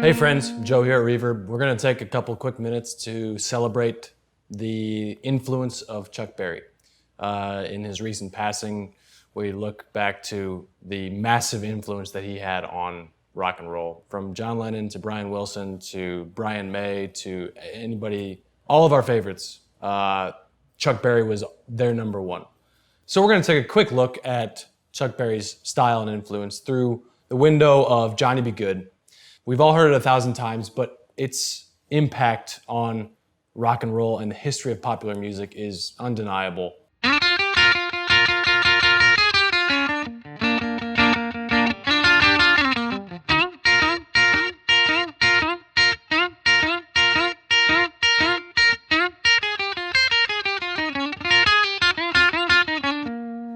Hey friends, Joe here at Reverb. We're going to take a couple quick minutes to celebrate the influence of Chuck Berry. In his recent passing, we look back to the massive influence that he had on rock and roll. From John Lennon to Brian Wilson to Brian May to anybody, all of our favorites, Chuck Berry was their number one. So we're going to take a quick look at Chuck Berry's style and influence through the window of Johnny B. Goode. We've all heard it 1,000 times, but its impact on rock and roll and the history of popular music is undeniable.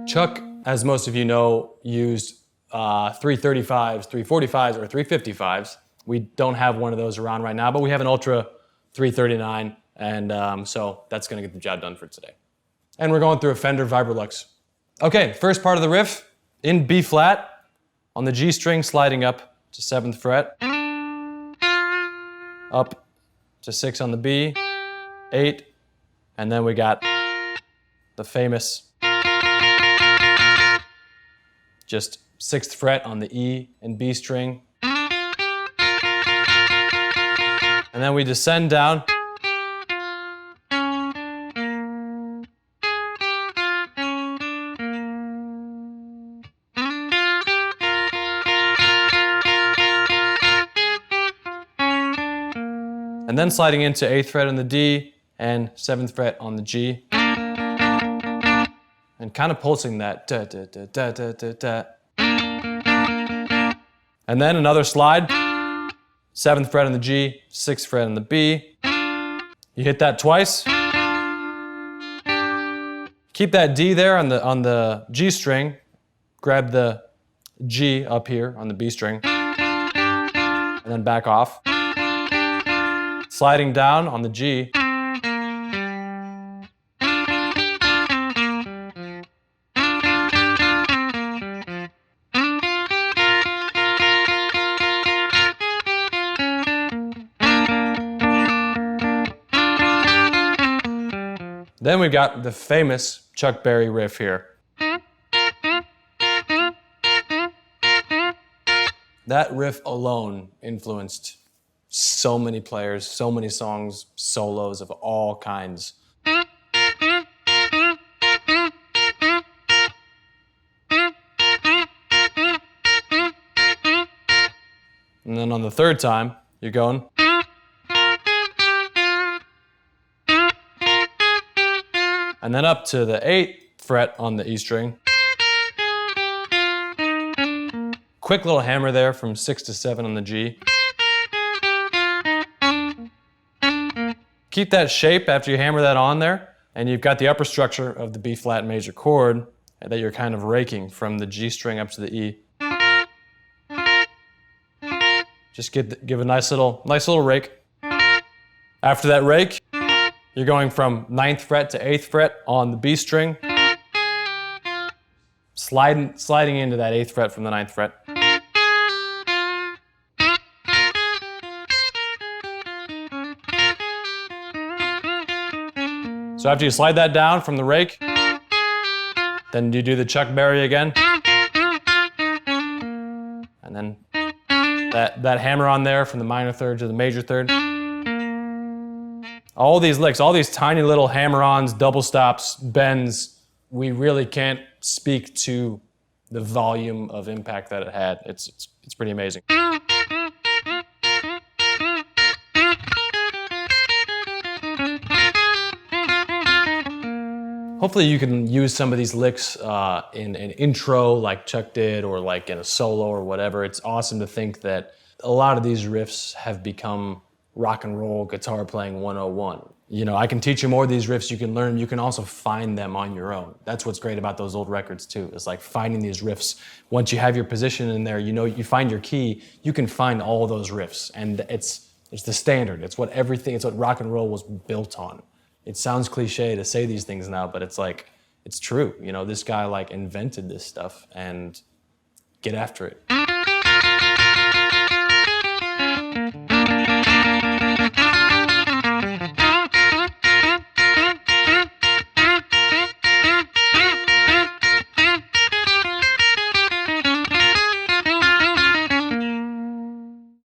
Chuck, as most of you know, used 335s, 345s, or 355s. We don't have one of those around right now, but we have an Ultra 339, and so that's going to get the job done for today. And we're going through a Fender Vibrolux. Okay, first part of the riff, in B flat, on the G string, sliding up to 7th fret, up to 6 on the B, 8, and then we got the famous just 6th fret on the E and B string. And then we descend down. And then sliding into 8th fret on the D and 7th fret on the G. And kind of pulsing that da da da da da da da. And then another slide, 7th fret on the G, 6th fret on the B. You hit that twice. Keep that D there on the G string. Grab the G up here on the B string. And then back off. Sliding down on the G. Then we got the famous Chuck Berry riff here. That riff alone influenced so many players, so many songs, solos of all kinds. And then on the third time, you're going. And then up to the 8th fret on the E string. Quick little hammer there from 6 to 7 on the G. Keep that shape after you hammer that on there, and you've got the upper structure of the B flat major chord that you're kind of raking from the G string up to the E. Just give a nice little rake. After that rake, you're going from 9th fret to 8th fret on the B string, sliding into that 8th fret from the 9th fret. So after you slide that down from the rake, then you do the Chuck Berry again. And then that hammer on there from the minor third to the major third. All these licks, all these tiny little hammer-ons, double stops, bends, we really can't speak to the volume of impact that it had. It's pretty amazing. Hopefully you can use some of these licks in an intro like Chuck did, or like in a solo or whatever. It's awesome to think that a lot of these riffs have become rock and roll guitar playing 101. You know, I can teach you more of these riffs, you can learn, you can also find them on your own. That's what's great about those old records too. It's like finding these riffs. Once you have your position in there, you know, you find your key, you can find all those riffs. And it's the standard. It's what rock and roll was built on. It sounds cliche to say these things now, but it's like, it's true. You know, this guy like invented this stuff, and get after it.